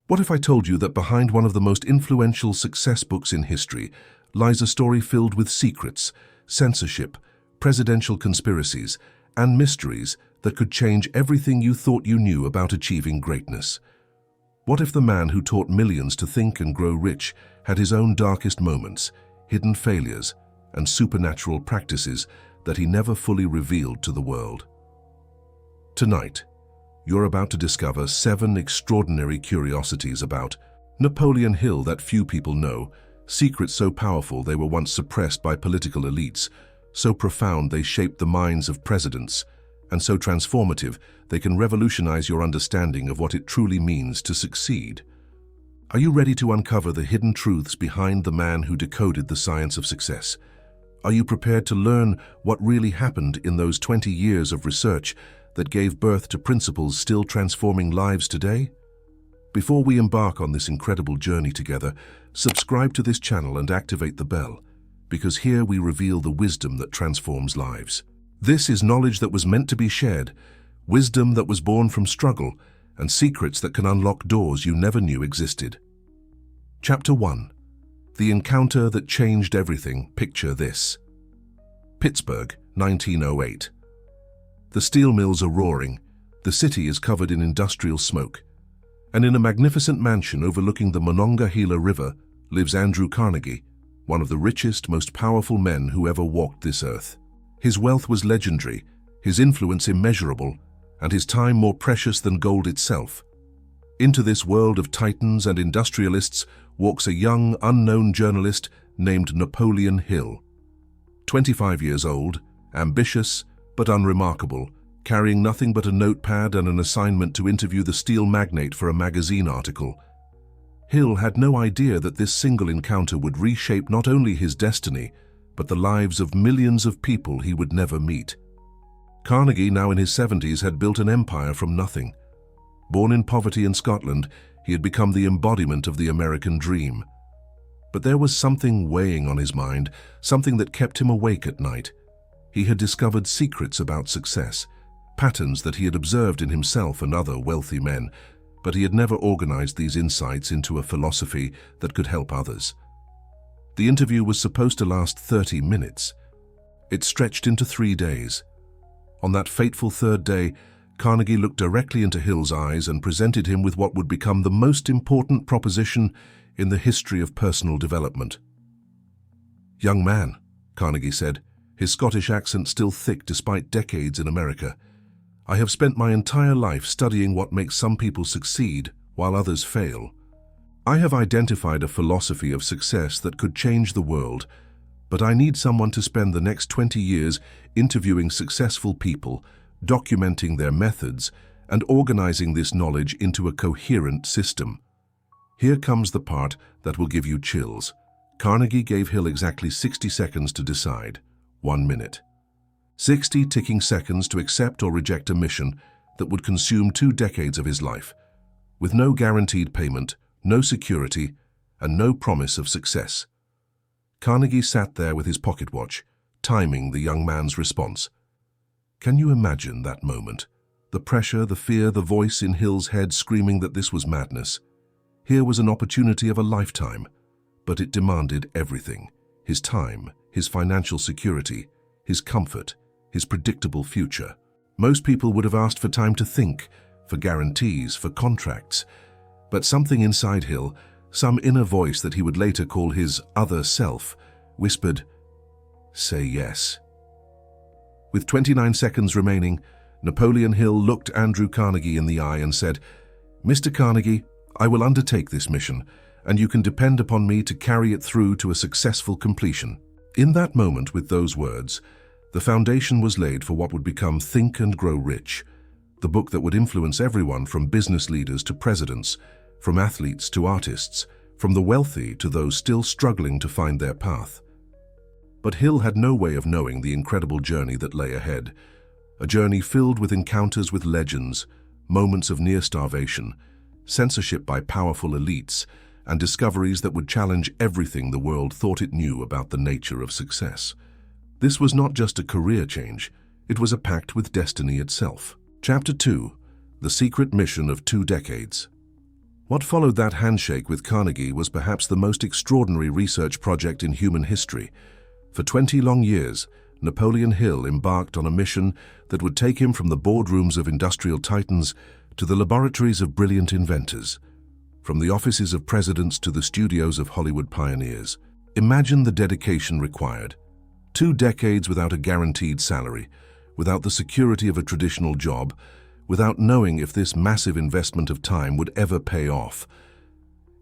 What if I told you that behind one of the most influential success books in history lies a story filled with secrets, censorship, presidential conspiracies, and mysteries that could change everything you thought you knew about achieving greatness? What if the man who taught millions to think and grow rich had his own darkest moments, hidden failures, and supernatural practices that he never fully revealed to the world? Tonight, you're about to discover 7 extraordinary curiosities about Napoleon Hill that few people know, secrets so powerful they were once suppressed by political elites, so profound they shaped the minds of presidents, and so transformative they can revolutionize your understanding of what it truly means to succeed. Are you ready to uncover the hidden truths behind the man who decoded the science of success? Are you prepared to learn what really happened in those 20 years of research that gave birth to principles still transforming lives today? Before we embark on this incredible journey together, subscribe to this channel and activate the bell, because here we reveal the wisdom that transforms lives. This is knowledge that was meant to be shared, wisdom that was born from struggle, and secrets that can unlock doors you never knew existed. Chapter 1. The encounter that changed everything. Picture this. Pittsburgh, 1908. The steel mills are roaring, the city is covered in industrial smoke, and in a magnificent mansion overlooking the Monongahela River lives Andrew Carnegie, one of the richest, most powerful men who ever walked this earth. His wealth was legendary, his influence immeasurable, and his time more precious than gold itself. Into this world of titans and industrialists walks a young, unknown journalist named Napoleon Hill. 25 years old, ambitious, but unremarkable, carrying nothing but a notepad and an assignment to interview the steel magnate for a magazine article. Hill had no idea that this single encounter would reshape not only his destiny, but the lives of millions of people he would never meet. Carnegie, now in his 70s, had built an empire from nothing. Born in poverty in Scotland, he had become the embodiment of the American dream. But there was something weighing on his mind, something that kept him awake at night. He had discovered secrets about success, patterns that he had observed in himself and other wealthy men, but he had never organized these insights into a philosophy that could help others. The interview was supposed to last 30 minutes. It stretched into 3 days. On that fateful third day, Carnegie looked directly into Hill's eyes and presented him with what would become the most important proposition in the history of personal development. "Young man," Carnegie said, his Scottish accent still thick despite decades in America, "I have spent my entire life studying what makes some people succeed while others fail. I have identified a philosophy of success that could change the world, but I need someone to spend the next 20 years interviewing successful people, documenting their methods, and organizing this knowledge into a coherent system." Here comes the part that will give you chills. Carnegie gave Hill exactly 60 seconds to decide. 1 minute. 60 ticking seconds to accept or reject a mission that would consume 2 decades of his life, with no guaranteed payment, no security, and no promise of success. Carnegie sat there with his pocket watch, timing the young man's response. Can you imagine that moment? The pressure, the fear, the voice in Hill's head screaming that this was madness. Here was an opportunity of a lifetime, but it demanded everything: his time, his financial security, his comfort, his predictable future. Most people would have asked for time to think, for guarantees, for contracts. But something inside Hill, some inner voice that he would later call his other self, whispered, "Say yes." With 29 seconds remaining, Napoleon Hill looked Andrew Carnegie in the eye and said, "Mr. Carnegie, I will undertake this mission, and you can depend upon me to carry it through to a successful completion." In that moment, with those words, the foundation was laid for what would become Think and Grow Rich, the book that would influence everyone from business leaders to presidents, from athletes to artists, from the wealthy to those still struggling to find their path. But Hill had no way of knowing the incredible journey that lay ahead, a journey filled with encounters with legends, moments of near starvation, censorship by powerful elites, and discoveries that would challenge everything the world thought it knew about the nature of success. This was not just a career change, it was a pact with destiny itself. Chapter 2. The Secret Mission of 2 Decades. What followed that handshake with Carnegie was perhaps the most extraordinary research project in human history. For 20 long years, Napoleon Hill embarked on a mission that would take him from the boardrooms of industrial titans to the laboratories of brilliant inventors, from the offices of presidents to the studios of Hollywood pioneers. Imagine the dedication required. 2 decades without a guaranteed salary, without the security of a traditional job, without knowing if this massive investment of time would ever pay off.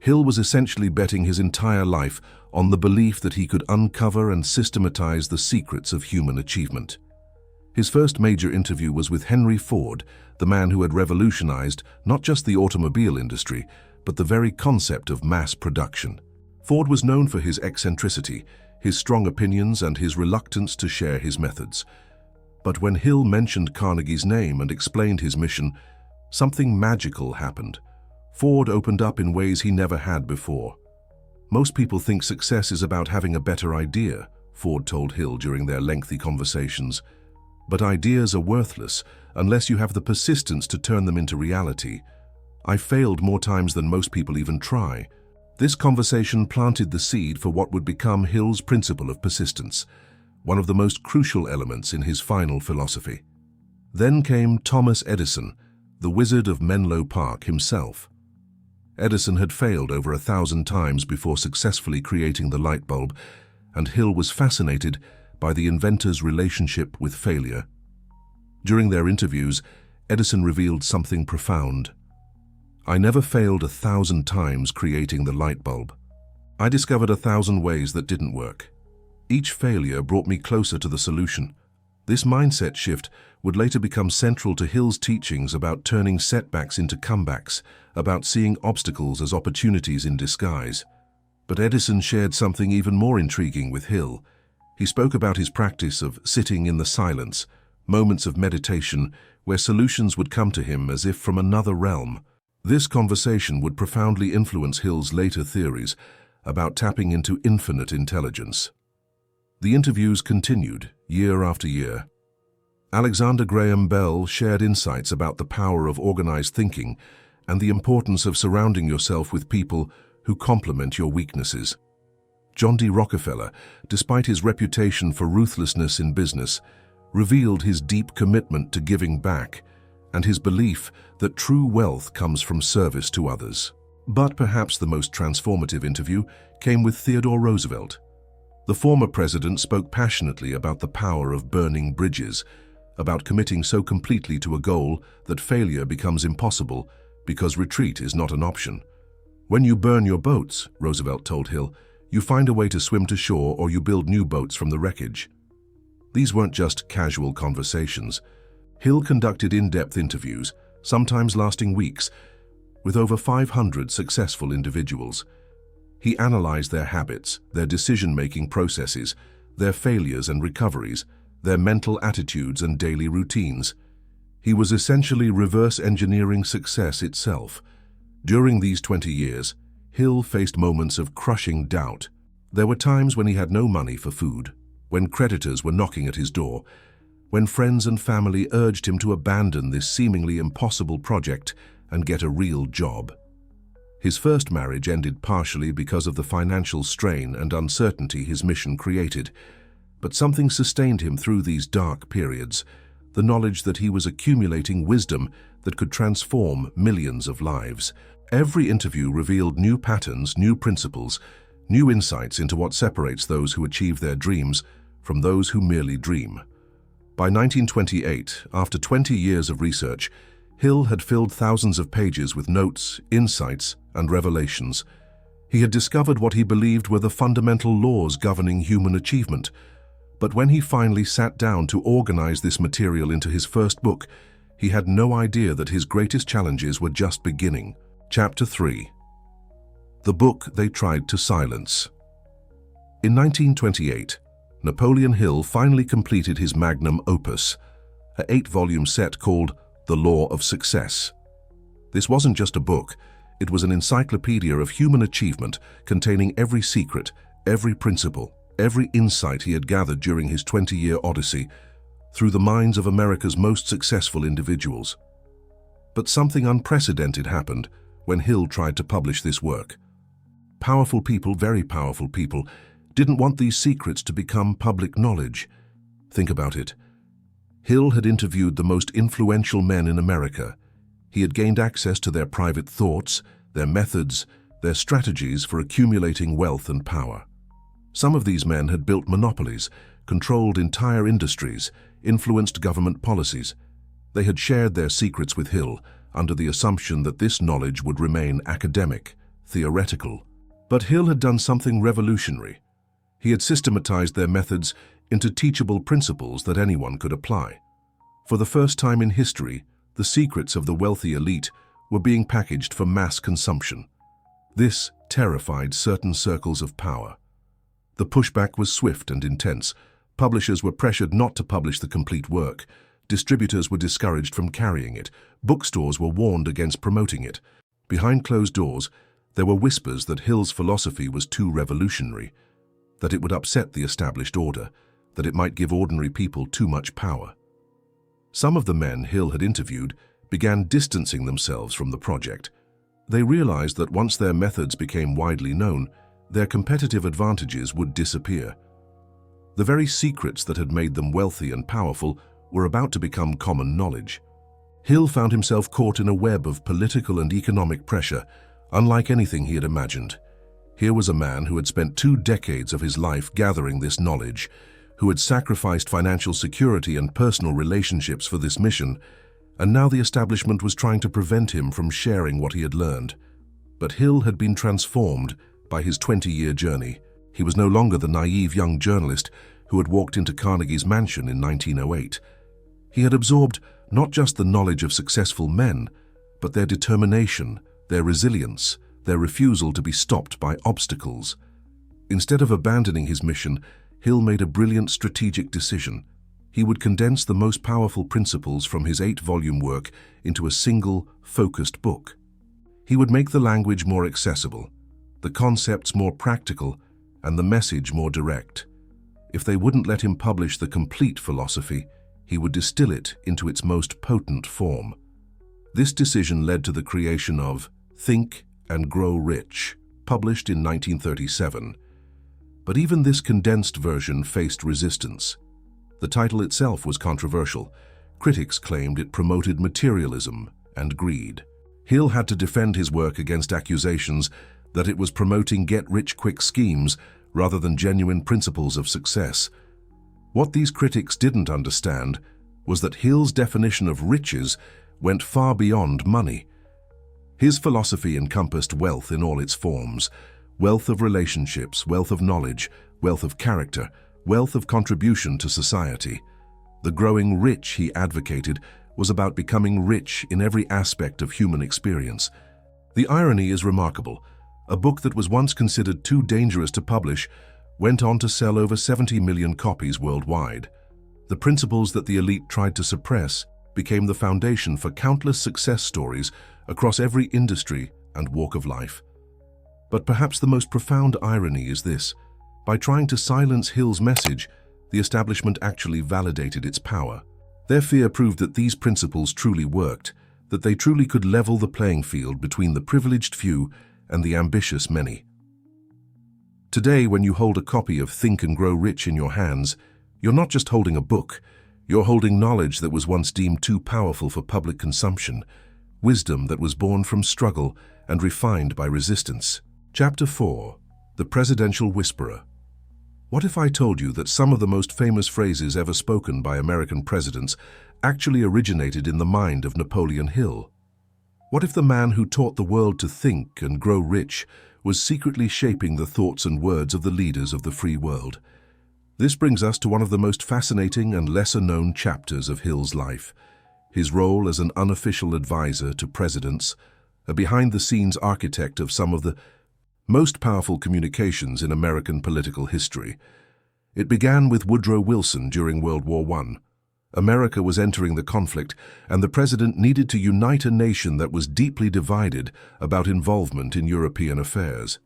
Hill was essentially betting his entire life on the belief that he could uncover and systematize the secrets of human achievement. His first major interview was with Henry Ford, the man who had revolutionized not just the automobile industry, but the very concept of mass production. Ford was known for his eccentricity, his strong opinions, and his reluctance to share his methods. But when Hill mentioned Carnegie's name and explained his mission, something magical happened. Ford opened up in ways he never had before. "Most people think success is about having a better idea," Ford told Hill during their lengthy conversations. "But ideas are worthless unless you have the persistence to turn them into reality. I failed more times than most people even try." This conversation planted the seed for what would become Hill's principle of persistence, one of the most crucial elements in his final philosophy. Then came Thomas Edison, the Wizard of Menlo Park himself. Edison had failed over 1,000 times before successfully creating the light bulb, and Hill was fascinated by the inventor's relationship with failure. During their interviews, Edison revealed something profound. "I never failed 1,000 times creating the light bulb. I discovered 1,000 ways that didn't work. Each failure brought me closer to the solution." This mindset shift would later become central to Hill's teachings about turning setbacks into comebacks, about seeing obstacles as opportunities in disguise. But Edison shared something even more intriguing with Hill. He spoke about his practice of sitting in the silence, moments of meditation where solutions would come to him as if from another realm. This conversation would profoundly influence Hill's later theories about tapping into infinite intelligence. The interviews continued, year after year. Alexander Graham Bell shared insights about the power of organized thinking and the importance of surrounding yourself with people who complement your weaknesses. John D. Rockefeller, despite his reputation for ruthlessness in business, revealed his deep commitment to giving back and his belief that true wealth comes from service to others. But perhaps the most transformative interview came with Theodore Roosevelt. The former president spoke passionately about the power of burning bridges, about committing so completely to a goal that failure becomes impossible because retreat is not an option. "When you burn your boats," Roosevelt told Hill, "you find a way to swim to shore or you build new boats from the wreckage." These weren't just casual conversations. Hill conducted in-depth interviews, sometimes lasting weeks, with over 500 successful individuals. He analyzed their habits, their decision-making processes, their failures and recoveries, their mental attitudes and daily routines. He was essentially reverse engineering success itself. During these 20 years, Hill faced moments of crushing doubt. There were times when he had no money for food, when creditors were knocking at his door, when friends and family urged him to abandon this seemingly impossible project and get a real job. His first marriage ended partially because of the financial strain and uncertainty his mission created, but something sustained him through these dark periods, the knowledge that he was accumulating wisdom that could transform millions of lives. Every interview revealed new patterns, new principles, new insights into what separates those who achieve their dreams from those who merely dream. By 1928, after 20 years of research, Hill had filled thousands of pages with notes, insights, and revelations. He had discovered what he believed were the fundamental laws governing human achievement. But when he finally sat down to organize this material into his first book, he had no idea that his greatest challenges were just beginning. Chapter 3. The Book They Tried to Silence. In 1928, Napoleon Hill finally completed his magnum opus, an 8-volume set called The Law of Success. This wasn't just a book, it was an encyclopedia of human achievement containing every secret, every principle, every insight he had gathered during his 20-year odyssey through the minds of America's most successful individuals. But something unprecedented happened when Hill tried to publish this work. Powerful people, very powerful people, didn't want these secrets to become public knowledge. Think about it. Hill had interviewed the most influential men in America. He had gained access to their private thoughts, their methods, their strategies for accumulating wealth and power. Some of these men had built monopolies, controlled entire industries, influenced government policies. They had shared their secrets with Hill under the assumption that this knowledge would remain academic, theoretical. But Hill had done something revolutionary. He had systematized their methods into teachable principles that anyone could apply. For the first time in history, the secrets of the wealthy elite were being packaged for mass consumption. This terrified certain circles of power. The pushback was swift and intense. Publishers were pressured not to publish the complete work. Distributors were discouraged from carrying it. Bookstores were warned against promoting it. Behind closed doors, there were whispers that Hill's philosophy was too revolutionary, that it would upset the established order, that it might give ordinary people too much power. Some of the men Hill had interviewed began distancing themselves from the project. They realized that once their methods became widely known, their competitive advantages would disappear. The very secrets that had made them wealthy and powerful were about to become common knowledge. Hill found himself caught in a web of political and economic pressure, unlike anything he had imagined. Here was a man who had spent 2 decades of his life gathering this knowledge, who had sacrificed financial security and personal relationships for this mission, and now the establishment was trying to prevent him from sharing what he had learned. But Hill had been transformed by his 20-year journey. He was no longer the naive young journalist who had walked into Carnegie's mansion in 1908. He had absorbed not just the knowledge of successful men, but their determination, their resilience, their refusal to be stopped by obstacles. Instead of abandoning his mission, Hill made a brilliant strategic decision. He would condense the most powerful principles from his 8-volume work into a single, focused book. He would make the language more accessible, the concepts more practical, and the message more direct. If they wouldn't let him publish the complete philosophy, he would distill it into its most potent form. This decision led to the creation of Think and Grow Rich, published in 1937. But even this condensed version faced resistance. The title itself was controversial. Critics claimed it promoted materialism and greed. Hill had to defend his work against accusations that it was promoting get-rich-quick schemes rather than genuine principles of success. What these critics didn't understand was that Hill's definition of riches went far beyond money. His philosophy encompassed wealth in all its forms: wealth of relationships, wealth of knowledge, wealth of character, wealth of contribution to society. The growing rich, he advocated, was about becoming rich in every aspect of human experience. The irony is remarkable. A book that was once considered too dangerous to publish went on to sell over 70 million copies worldwide. The principles that the elite tried to suppress became the foundation for countless success stories across every industry and walk of life. But perhaps the most profound irony is this: by trying to silence Hill's message, the establishment actually validated its power. Their fear proved that these principles truly worked, that they truly could level the playing field between the privileged few and the ambitious many. Today, when you hold a copy of Think and Grow Rich in your hands, you're not just holding a book, you're holding knowledge that was once deemed too powerful for public consumption, wisdom that was born from struggle and refined by resistance. Chapter 4: The Presidential Whisperer. What if I told you that some of the most famous phrases ever spoken by American presidents actually originated in the mind of Napoleon Hill? What if the man who taught the world to think and grow rich was secretly shaping the thoughts and words of the leaders of the free world? This brings us to one of the most fascinating and lesser-known chapters of Hill's life: his role as an unofficial advisor to presidents, a behind-the-scenes architect of some of the most powerful communications in American political history. It began with Woodrow Wilson during World War I. America was entering the conflict, and the president needed to unite a nation that was deeply divided about involvement in European affairs.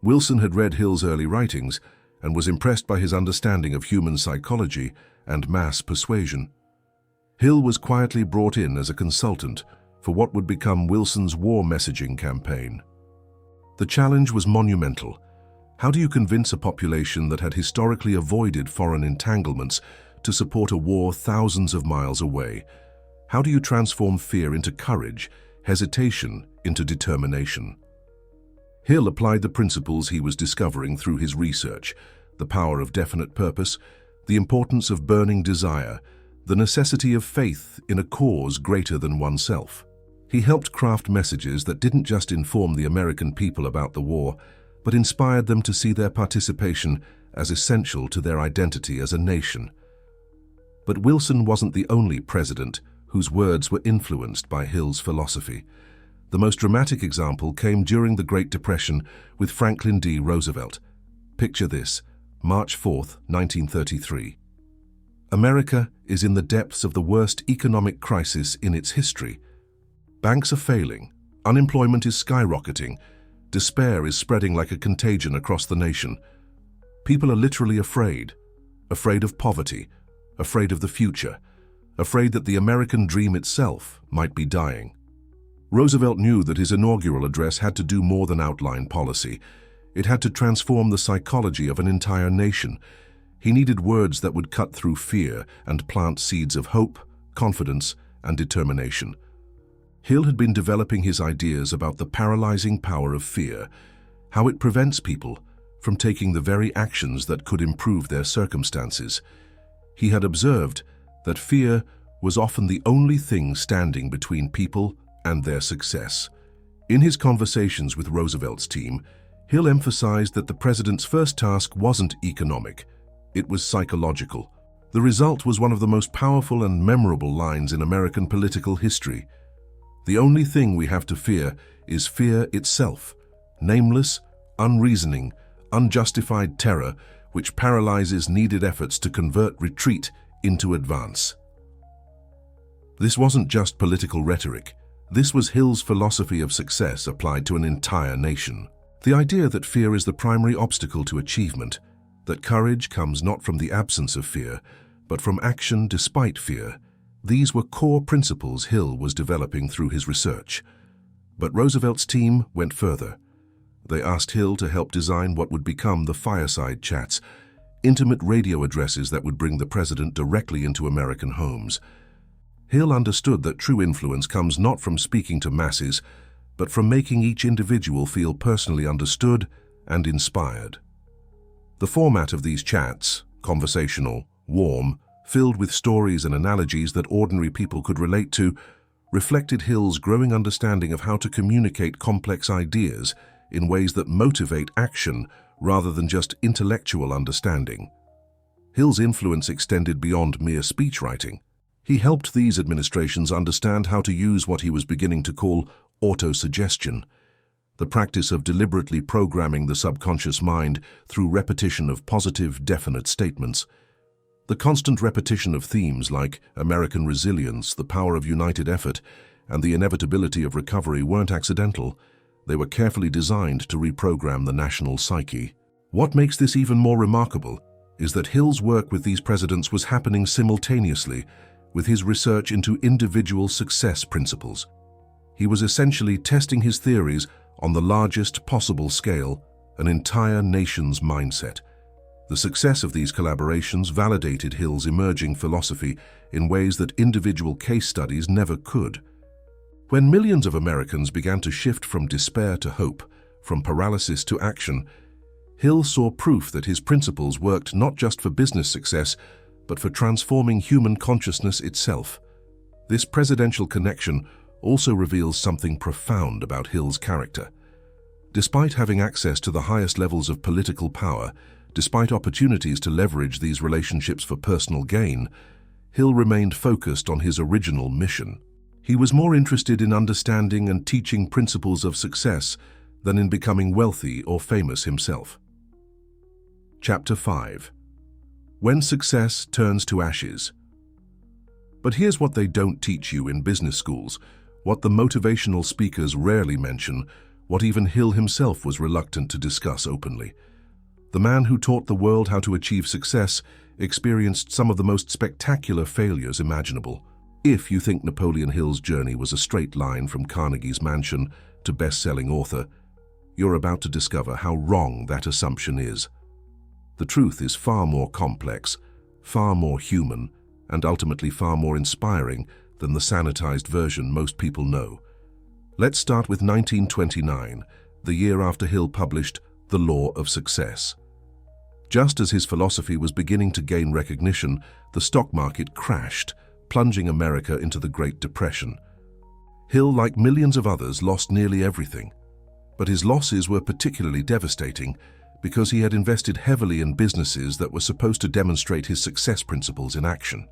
Wilson had read Hill's early writings and was impressed by his understanding of human psychology and mass persuasion. Hill was quietly brought in as a consultant, for what would become Wilson's war messaging campaign. The challenge was monumental. How do you convince a population that had historically avoided foreign entanglements to support a war thousands of miles away? How do you transform fear into courage, hesitation into determination? Hill applied the principles he was discovering through his research: the power of definite purpose, the importance of burning desire, the necessity of faith in a cause greater than oneself. He helped craft messages that didn't just inform the American people about the war, but inspired them to see their participation as essential to their identity as a nation. But Wilson wasn't the only president whose words were influenced by Hill's philosophy. The most dramatic example came during the Great Depression with Franklin D. Roosevelt. Picture this: March 4, 1933. America is in the depths of the worst economic crisis in its history. Banks are failing, unemployment is skyrocketing, despair is spreading like a contagion across the nation. People are literally afraid of poverty, afraid of the future, afraid that the American dream itself might be dying. Roosevelt knew that his inaugural address had to do more than outline policy. It had to transform the psychology of an entire nation. He needed words that would cut through fear and plant seeds of hope, confidence, and determination. Hill had been developing his ideas about the paralyzing power of fear, how it prevents people from taking the very actions that could improve their circumstances. He had observed that fear was often the only thing standing between people and their success. In his conversations with Roosevelt's team, Hill emphasized that the president's first task wasn't economic, it was psychological. The result was one of the most powerful and memorable lines in American political history. The only thing we have to fear is fear itself, nameless, unreasoning, unjustified terror which paralyzes needed efforts to convert retreat into advance. This wasn't just political rhetoric. This was Hill's philosophy of success applied to an entire nation. The idea that fear is the primary obstacle to achievement, that courage comes not from the absence of fear, but from action despite fear. These were core principles Hill was developing through his research. But Roosevelt's team went further. They asked Hill to help design what would become the fireside chats, intimate radio addresses that would bring the president directly into American homes. Hill understood that true influence comes not from speaking to masses, but from making each individual feel personally understood and inspired. The format of these chats, conversational, warm, filled with stories and analogies that ordinary people could relate to, reflected Hill's growing understanding of how to communicate complex ideas in ways that motivate action rather than just intellectual understanding. Hill's influence extended beyond mere speechwriting. He helped these administrations understand how to use what he was beginning to call autosuggestion, the practice of deliberately programming the subconscious mind through repetition of positive, definite statements. The constant repetition of themes like American resilience, the power of united effort, and the inevitability of recovery weren't accidental. They were carefully designed to reprogram the national psyche. What makes this even more remarkable is that Hill's work with these presidents was happening simultaneously with his research into individual success principles. He was essentially testing his theories on the largest possible scale, an entire nation's mindset. The success of these collaborations validated Hill's emerging philosophy in ways that individual case studies never could. When millions of Americans began to shift from despair to hope, from paralysis to action, Hill saw proof that his principles worked not just for business success, but for transforming human consciousness itself. This presidential connection also reveals something profound about Hill's character. Despite having access to the highest levels of political power, despite opportunities to leverage these relationships for personal gain, Hill remained focused on his original mission. He was more interested in understanding and teaching principles of success than in becoming wealthy or famous himself. Chapter 5. When Success Turns to Ashes. But here's what they don't teach you in business schools, what the motivational speakers rarely mention, what even Hill himself was reluctant to discuss openly. The man who taught the world how to achieve success experienced some of the most spectacular failures imaginable. If you think Napoleon Hill's journey was a straight line from Carnegie's mansion to best-selling author, you're about to discover how wrong that assumption is. The truth is far more complex, far more human, and ultimately far more inspiring than the sanitized version most people know. Let's start with 1929, the year after Hill published The Law of Success. Just as his philosophy was beginning to gain recognition, the stock market crashed, plunging America into the Great Depression. Hill, like millions of others, lost nearly everything. But his losses were particularly devastating because he had invested heavily in businesses that were supposed to demonstrate his success principles in action.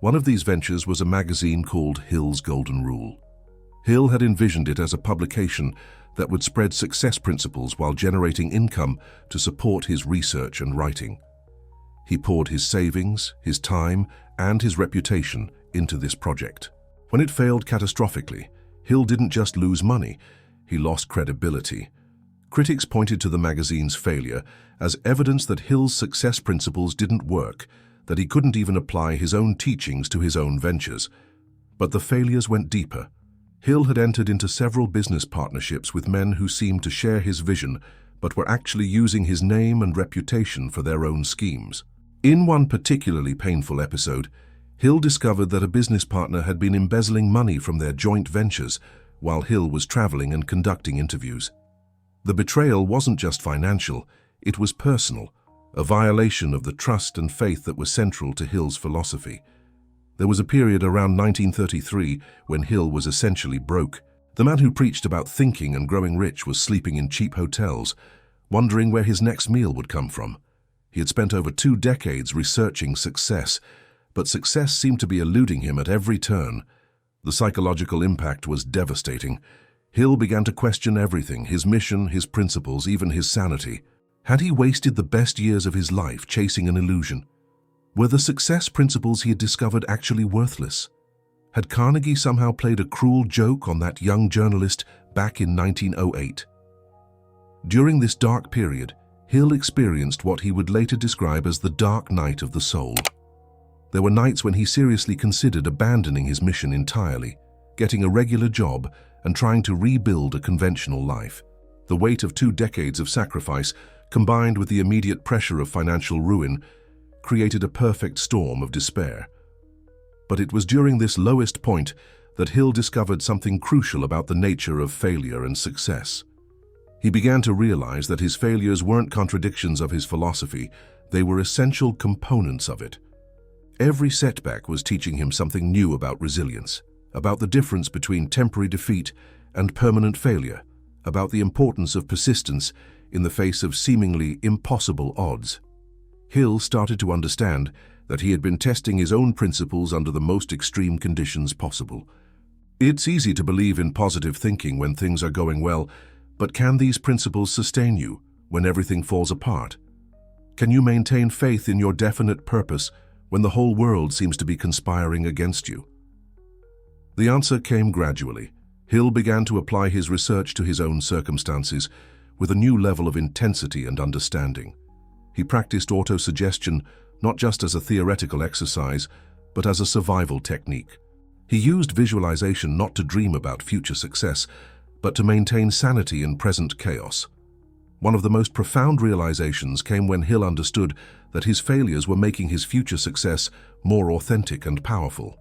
One of these ventures was a magazine called Hill's Golden Rule. Hill had envisioned it as a publication that would spread success principles while generating income to support his research and writing. He poured his savings, his time, and his reputation into this project. When it failed catastrophically, Hill didn't just lose money, he lost credibility. Critics pointed to the magazine's failure as evidence that Hill's success principles didn't work, that he couldn't even apply his own teachings to his own ventures. But the failures went deeper. Hill had entered into several business partnerships with men who seemed to share his vision, but were actually using his name and reputation for their own schemes. In one particularly painful episode, Hill discovered that a business partner had been embezzling money from their joint ventures while Hill was traveling and conducting interviews. The betrayal wasn't just financial, it was personal, a violation of the trust and faith that were central to Hill's philosophy. There was a period around 1933 when Hill was essentially broke. The man who preached about thinking and growing rich was sleeping in cheap hotels, wondering where his next meal would come from. He had spent over 2 decades researching success, but success seemed to be eluding him at every turn. The psychological impact was devastating. Hill began to question everything, his mission, his principles, even his sanity. Had he wasted the best years of his life chasing an illusion? Were the success principles he had discovered actually worthless? Had Carnegie somehow played a cruel joke on that young journalist back in 1908? During this dark period, Hill experienced what he would later describe as the dark night of the soul. There were nights when he seriously considered abandoning his mission entirely, getting a regular job and trying to rebuild a conventional life. The weight of 2 decades of sacrifice, combined with the immediate pressure of financial ruin, created a perfect storm of despair. But it was during this lowest point that Hill discovered something crucial about the nature of failure and success. He began to realize that his failures weren't contradictions of his philosophy, they were essential components of it. Every setback was teaching him something new about resilience, about the difference between temporary defeat and permanent failure, about the importance of persistence in the face of seemingly impossible odds. Hill started to understand that he had been testing his own principles under the most extreme conditions possible. It's easy to believe in positive thinking when things are going well, but can these principles sustain you when everything falls apart? Can you maintain faith in your definite purpose when the whole world seems to be conspiring against you? The answer came gradually. Hill began to apply his research to his own circumstances with a new level of intensity and understanding. He practiced autosuggestion not just as a theoretical exercise, but as a survival technique. He used visualization not to dream about future success, but to maintain sanity in present chaos. One of the most profound realizations came when Hill understood that his failures were making his future success more authentic and powerful.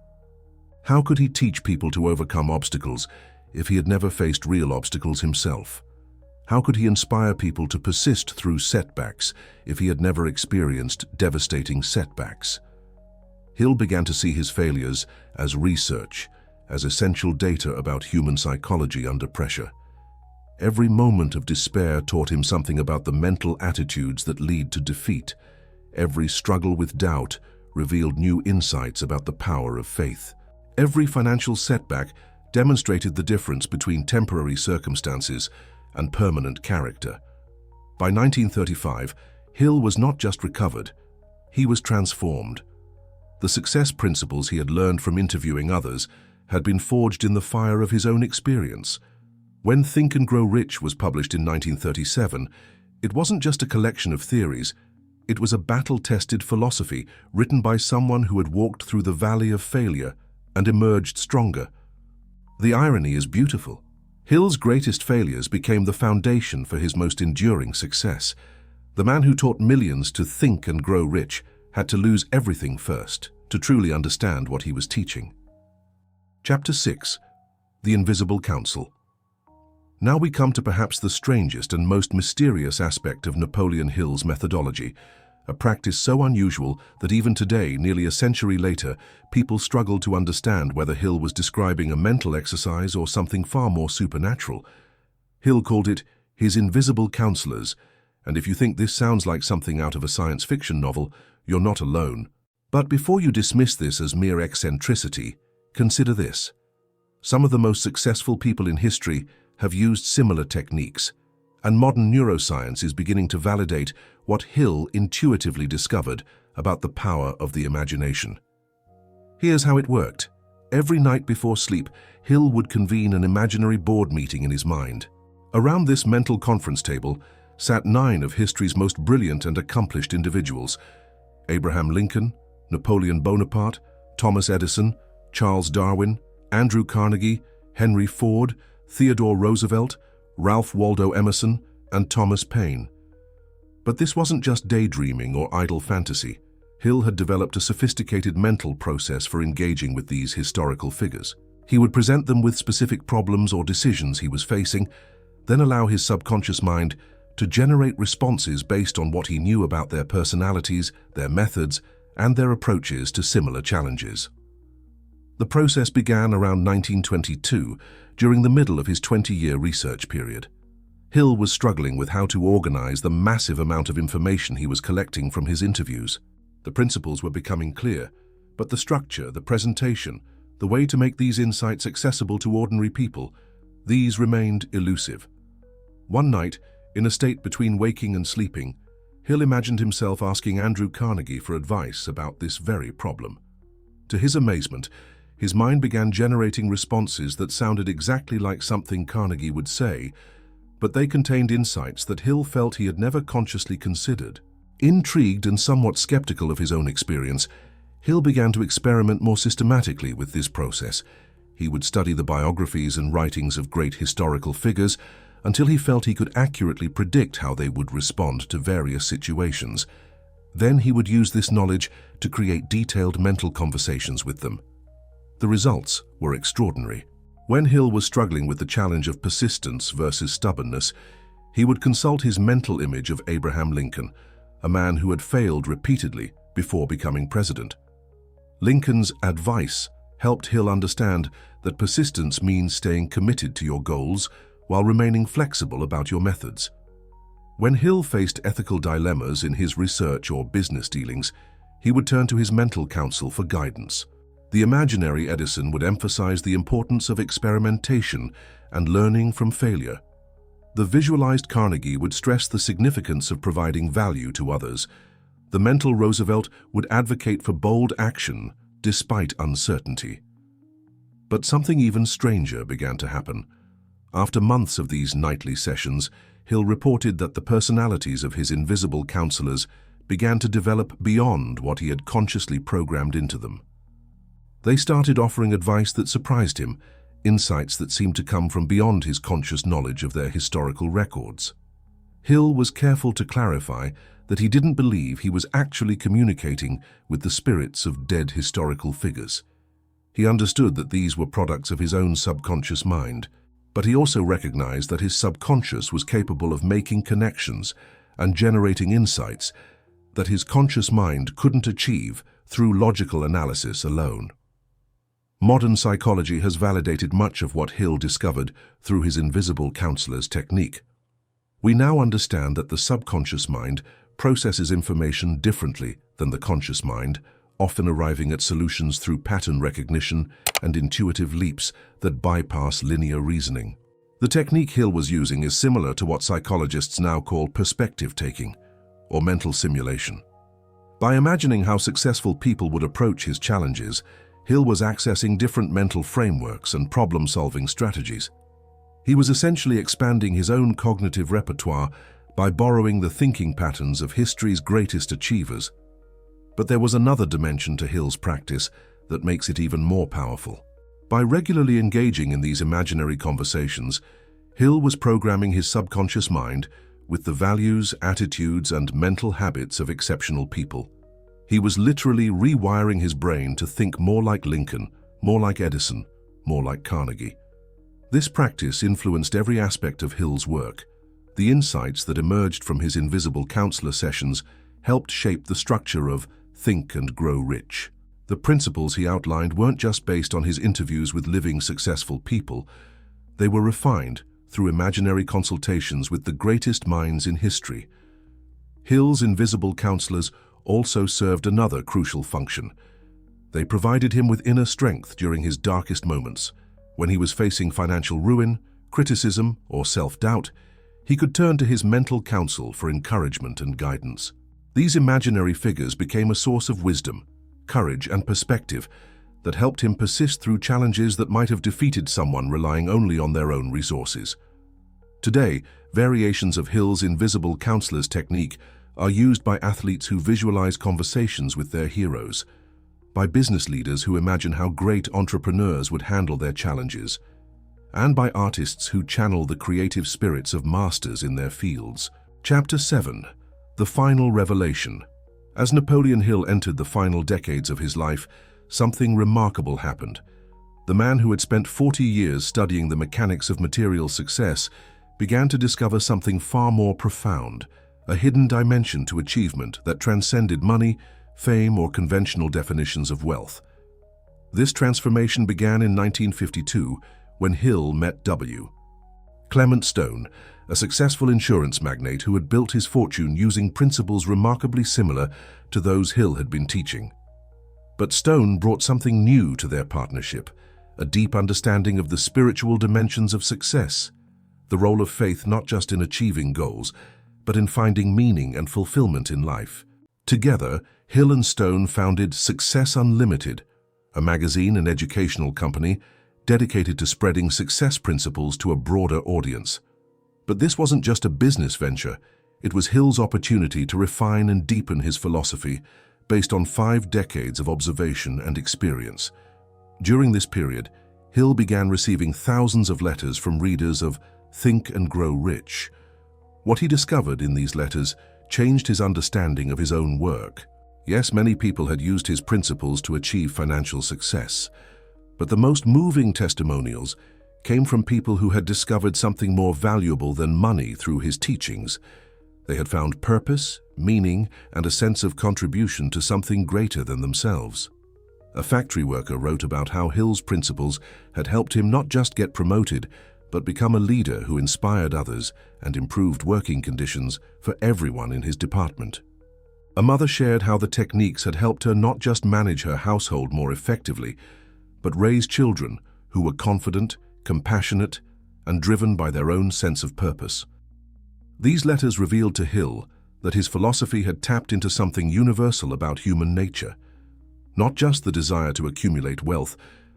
How could he teach people to overcome obstacles if he had never faced real obstacles himself? How could he inspire people to persist through setbacks if he had never experienced devastating setbacks? Hill began to see his failures as research, as essential data about human psychology under pressure. Every moment of despair taught him something about the mental attitudes that lead to defeat. Every struggle with doubt revealed new insights about the power of faith. Every financial setback demonstrated the difference between temporary circumstances and permanent character. By 1935, Hill was not just recovered, he was transformed. The success principles he had learned from interviewing others had been forged in the fire of his own experience. When Think and Grow Rich was published in 1937, it wasn't just a collection of theories, it was a battle-tested philosophy written by someone who had walked through the valley of failure and emerged stronger. The irony is beautiful. Hill's greatest failures became the foundation for his most enduring success. The man who taught millions to think and grow rich had to lose everything first to truly understand what he was teaching. Chapter 6. The Invisible Council. Now we come to perhaps the strangest and most mysterious aspect of Napoleon Hill's methodology, a practice so unusual that even today, nearly a century later, people struggle to understand whether Hill was describing a mental exercise or something far more supernatural. Hill called it his invisible counselors, and if you think this sounds like something out of a science fiction novel, you're not alone. But before you dismiss this as mere eccentricity, consider this. Some of the most successful people in history have used similar techniques, and modern neuroscience is beginning to validate what Hill intuitively discovered about the power of the imagination. Here's how it worked. Every night before sleep, Hill would convene an imaginary board meeting in his mind. Around this mental conference table sat 9 of history's most brilliant and accomplished individuals: Abraham Lincoln, Napoleon Bonaparte, Thomas Edison, Charles Darwin, Andrew Carnegie, Henry Ford, Theodore Roosevelt, Ralph Waldo Emerson, and Thomas Paine. But this wasn't just daydreaming or idle fantasy. Hill had developed a sophisticated mental process for engaging with these historical figures. He would present them with specific problems or decisions he was facing, then allow his subconscious mind to generate responses based on what he knew about their personalities, their methods, and their approaches to similar challenges. The process began around 1922, during the middle of his 20-year research period. Hill was struggling with how to organize the massive amount of information he was collecting from his interviews. The principles were becoming clear, but the structure, the presentation, the way to make these insights accessible to ordinary people, these remained elusive. One night, in a state between waking and sleeping, Hill imagined himself asking Andrew Carnegie for advice about this very problem. To his amazement, his mind began generating responses that sounded exactly like something Carnegie would say, but they contained insights that Hill felt he had never consciously considered. Intrigued and somewhat skeptical of his own experience, Hill began to experiment more systematically with this process. He would study the biographies and writings of great historical figures until he felt he could accurately predict how they would respond to various situations. Then he would use this knowledge to create detailed mental conversations with them. The results were extraordinary. When Hill was struggling with the challenge of persistence versus stubbornness, he would consult his mental image of Abraham Lincoln, a man who had failed repeatedly before becoming president. Lincoln's advice helped Hill understand that persistence means staying committed to your goals while remaining flexible about your methods. When Hill faced ethical dilemmas in his research or business dealings, he would turn to his mental counsel for guidance. The imaginary Edison would emphasize the importance of experimentation and learning from failure. The visualized Carnegie would stress the significance of providing value to others. The mental Roosevelt would advocate for bold action despite uncertainty. But something even stranger began to happen. After months of these nightly sessions, Hill reported that the personalities of his invisible counselors began to develop beyond what he had consciously programmed into them. They started offering advice that surprised him, insights that seemed to come from beyond his conscious knowledge of their historical records. Hill was careful to clarify that he didn't believe he was actually communicating with the spirits of dead historical figures. He understood that these were products of his own subconscious mind, but he also recognized that his subconscious was capable of making connections and generating insights that his conscious mind couldn't achieve through logical analysis alone. Modern psychology has validated much of what Hill discovered through his invisible counselor's technique. We now understand that the subconscious mind processes information differently than the conscious mind, often arriving at solutions through pattern recognition and intuitive leaps that bypass linear reasoning. The technique Hill was using is similar to what psychologists now call perspective taking, or mental simulation. By imagining how successful people would approach his challenges, Hill was accessing different mental frameworks and problem-solving strategies. He was essentially expanding his own cognitive repertoire by borrowing the thinking patterns of history's greatest achievers. But there was another dimension to Hill's practice that makes it even more powerful. By regularly engaging in these imaginary conversations, Hill was programming his subconscious mind with the values, attitudes, and mental habits of exceptional people. He was literally rewiring his brain to think more like Lincoln, more like Edison, more like Carnegie. This practice influenced every aspect of Hill's work. The insights that emerged from his invisible counselor sessions helped shape the structure of Think and Grow Rich. The principles he outlined weren't just based on his interviews with living, successful people. They were refined through imaginary consultations with the greatest minds in history. Hill's invisible counselors also served another crucial function. They provided him with inner strength during his darkest moments. When he was facing financial ruin, criticism, or self-doubt, he could turn to his mental counsel for encouragement and guidance. These imaginary figures became a source of wisdom, courage, and perspective that helped him persist through challenges that might have defeated someone relying only on their own resources. Today, variations of Hill's invisible counselor's technique are used by athletes who visualize conversations with their heroes, by business leaders who imagine how great entrepreneurs would handle their challenges, and by artists who channel the creative spirits of masters in their fields. Chapter 7. The Final Revelation. As Napoleon Hill entered the final decades of his life, something remarkable happened. The man who had spent 40 years studying the mechanics of material success began to discover something far more profound, a hidden dimension to achievement that transcended money, fame, or conventional definitions of wealth. This transformation began in 1952 when Hill met W. Clement Stone, a successful insurance magnate who had built his fortune using principles remarkably similar to those Hill had been teaching. But Stone brought something new to their partnership, a deep understanding of the spiritual dimensions of success, the role of faith not just in achieving goals, but in finding meaning and fulfillment in life. Together, Hill and Stone founded Success Unlimited, a magazine and educational company dedicated to spreading success principles to a broader audience. But this wasn't just a business venture, it was Hill's opportunity to refine and deepen his philosophy based on 5 decades of observation and experience. During this period, Hill began receiving thousands of letters from readers of Think and Grow Rich. What he discovered in these letters changed his understanding of his own work. Yes, many people had used his principles to achieve financial success, but the most moving testimonials came from people who had discovered something more valuable than money through his teachings. They had found purpose, meaning, and a sense of contribution to something greater than themselves. A factory worker wrote about how Hill's principles had helped him not just get promoted, but become a leader who inspired others and improved working conditions for everyone in his department. A mother shared how the techniques had helped her not just manage her household more effectively, but raise children who were confident, compassionate, and driven by their own sense of purpose. These letters revealed to Hill that his philosophy had tapped into something universal about human nature, not just the desire to accumulate wealth,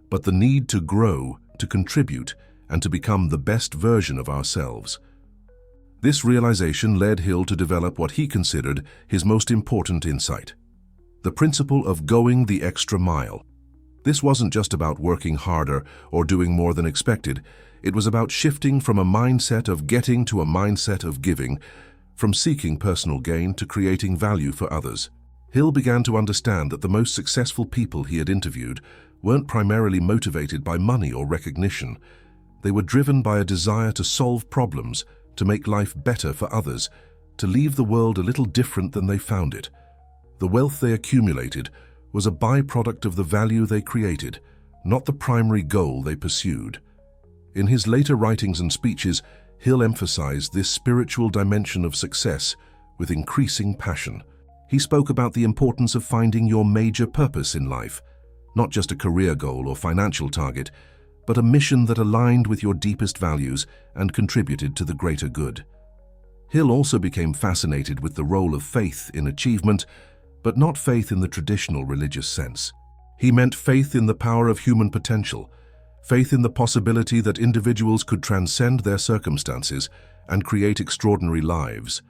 but the need to grow, to contribute, and to become the best version of ourselves. This realization led Hill to develop what he considered his most important insight: the principle of going the extra mile. This wasn't just about working harder or doing more than expected. It was about shifting from a mindset of getting to a mindset of giving, from seeking personal gain to creating value for others. Hill began to understand that the most successful people he had interviewed weren't primarily motivated by money or recognition. They were driven by a desire to solve problems, to make life better for others, to leave the world a little different than they found it. The wealth they accumulated was a byproduct of the value they created, not the primary goal they pursued. In his later writings and speeches, Hill emphasized this spiritual dimension of success with increasing passion. He spoke about the importance of finding your major purpose in life, not just a career goal or financial target, but a mission that aligned with your deepest values and contributed to the greater good. Hill also became fascinated with the role of faith in achievement, but not faith in the traditional religious sense. He meant faith in the power of human potential, faith in the possibility that individuals could transcend their circumstances and create extraordinary lives,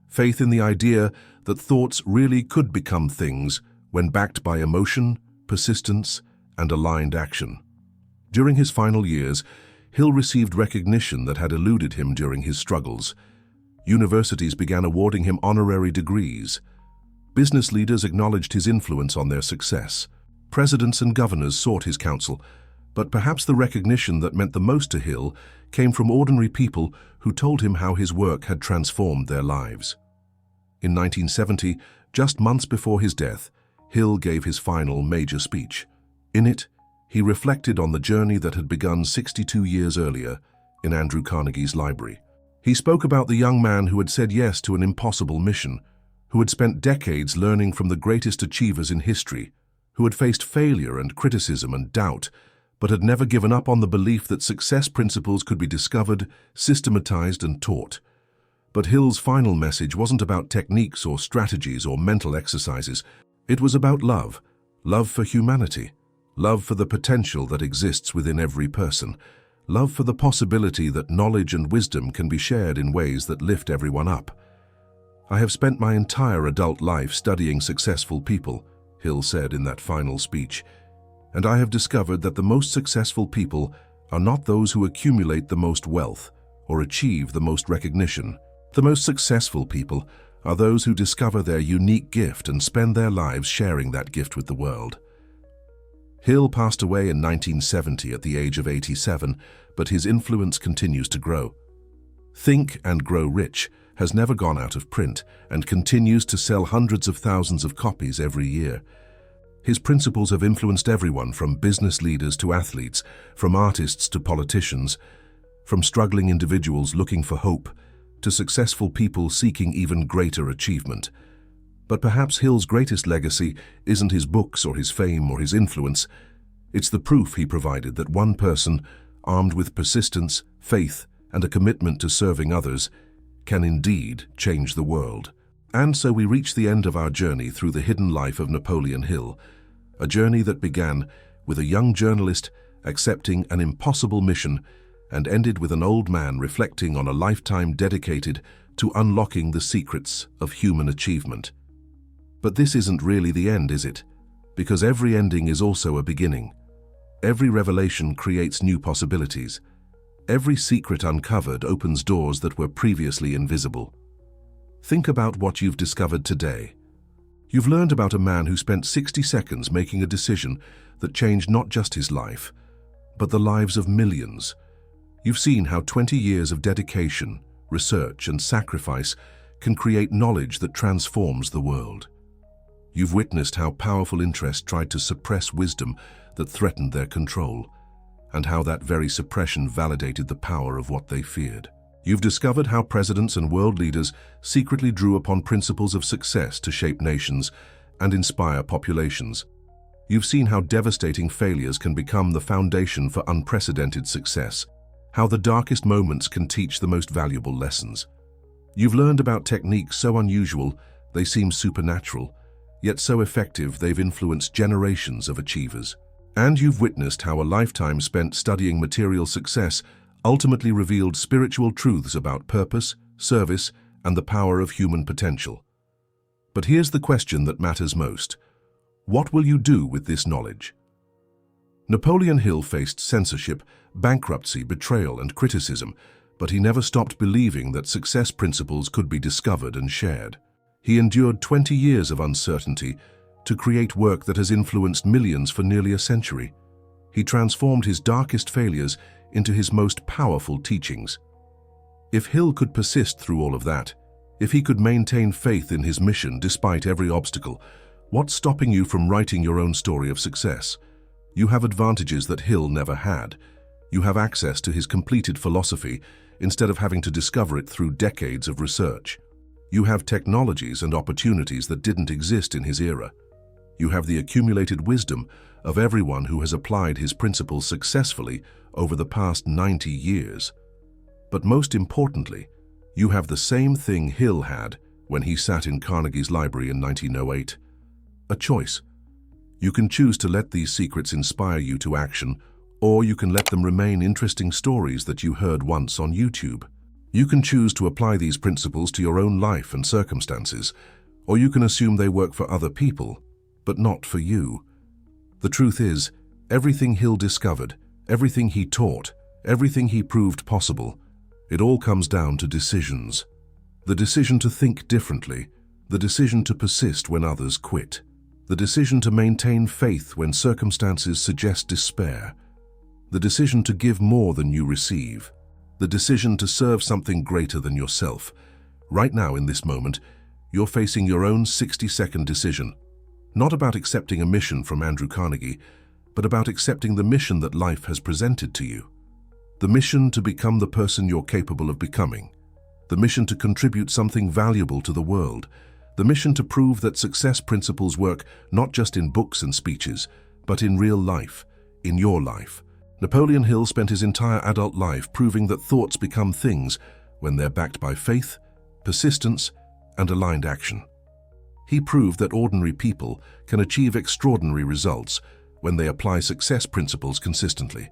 faith in the idea that thoughts really could become things when backed by emotion, persistence, and aligned action. During his final years, Hill received recognition that had eluded him during his struggles. Universities began awarding him honorary degrees. Business leaders acknowledged his influence on their success. Presidents and governors sought his counsel, but perhaps the recognition that meant the most to Hill came from ordinary people who told him how his work had transformed their lives. In 1970, just months before his death, Hill gave his final major speech. In it, he reflected on the journey that had begun 62 years earlier in Andrew Carnegie's library. He spoke about the young man who had said yes to an impossible mission, who had spent decades learning from the greatest achievers in history, who had faced failure and criticism and doubt, but had never given up on the belief that success principles could be discovered, systematized, and taught. But Hill's final message wasn't about techniques or strategies or mental exercises. It was about love, love for humanity, love for the potential that exists within every person, love for the possibility that knowledge and wisdom can be shared in ways that lift everyone up. "I have spent my entire adult life studying successful people," Hill said in that final speech, "and I have discovered that the most successful people are not those who accumulate the most wealth or achieve the most recognition. The most successful people are those who discover their unique gift and spend their lives sharing that gift with the world." Hill passed away in 1970 at the age of 87, but his influence continues to grow. Think and Grow Rich has never gone out of print and continues to sell hundreds of thousands of copies every year. His principles have influenced everyone from business leaders to athletes, from artists to politicians, from struggling individuals looking for hope to successful people seeking even greater achievement. But perhaps Hill's greatest legacy isn't his books or his fame or his influence. It's the proof he provided that one person, armed with persistence, faith, and a commitment to serving others, can indeed change the world. And so we reach the end of our journey through the hidden life of Napoleon Hill, a journey that began with a young journalist accepting an impossible mission and ended with an old man reflecting on a lifetime dedicated to unlocking the secrets of human achievement. But this isn't really the end, is it? Because every ending is also a beginning. Every revelation creates new possibilities. Every secret uncovered opens doors that were previously invisible. Think about what you've discovered today. You've learned about a man who spent 60 seconds making a decision that changed not just his life, but the lives of millions. You've seen how 20 years of dedication, research, and sacrifice can create knowledge that transforms the world. You've witnessed how powerful interest tried to suppress wisdom that threatened their control, and how that very suppression validated the power of what they feared. You've discovered how presidents and world leaders secretly drew upon principles of success to shape nations and inspire populations. You've seen how devastating failures can become the foundation for unprecedented success, how the darkest moments can teach the most valuable lessons. You've learned about techniques so unusual they seem supernatural, yet so effective they've influenced generations of achievers. And you've witnessed how a lifetime spent studying material success ultimately revealed spiritual truths about purpose, service, and the power of human potential. But here's the question that matters most. What will you do with this knowledge? Napoleon Hill faced censorship, bankruptcy, betrayal, and criticism, but he never stopped believing that success principles could be discovered and shared. He endured 20 years of uncertainty to create work that has influenced millions for nearly a century. He transformed his darkest failures into his most powerful teachings. If Hill could persist through all of that, if he could maintain faith in his mission despite every obstacle, what's stopping you from writing your own story of success? You have advantages that Hill never had. You have access to his completed philosophy instead of having to discover it through decades of research. You have technologies and opportunities that didn't exist in his era. You have the accumulated wisdom of everyone who has applied his principles successfully over the past 90 years. But most importantly, you have the same thing Hill had when he sat in Carnegie's library in 1908. A choice. You can choose to let these secrets inspire you to action, or you can let them remain interesting stories that you heard once on YouTube. You can choose to apply these principles to your own life and circumstances, or you can assume they work for other people, but not for you. The truth is, Everything Hill discovered, everything he taught, everything he proved possible, it all comes down to decisions. The decision to think differently, the decision to persist when others quit, the decision to maintain faith when circumstances suggest despair, the decision to give more than you receive, the decision to serve something greater than yourself. Right now, in this moment, you're facing your own 60-second decision, not about accepting a mission from Andrew Carnegie, but about accepting the mission that life has presented to you. The mission to become the person you're capable of becoming. The mission to contribute something valuable to the world. The mission to prove that success principles work not just in books and speeches, but in real life, in your life. Napoleon Hill spent his entire adult life proving that thoughts become things when they're backed by faith, persistence, and aligned action. He proved that ordinary people can achieve extraordinary results when they apply success principles consistently.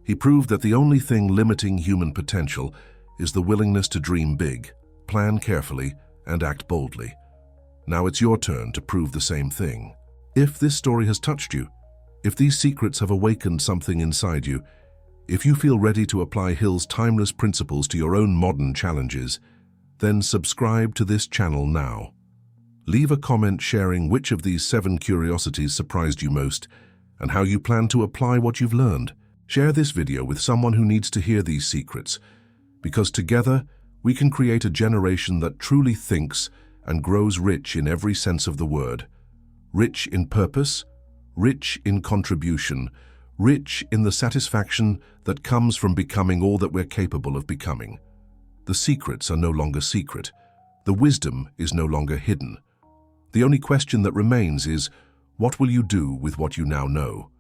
He proved that the only thing limiting human potential is the willingness to dream big, plan carefully, and act boldly. Now it's your turn to prove the same thing. If this story has touched you, if these secrets have awakened something inside you, if you feel ready to apply Hill's timeless principles to your own modern challenges, then subscribe to this channel now. Leave a comment sharing which of these 7 curiosities surprised you most and how you plan to apply what you've learned. Share this video with someone who needs to hear these secrets, because together we can create a generation that truly thinks and grows rich in every sense of the word. Rich in purpose, rich in contribution, rich in the satisfaction that comes from becoming all that we're capable of becoming. The secrets are no longer secret. The wisdom is no longer hidden. The only question that remains is, what will you do with what you now know?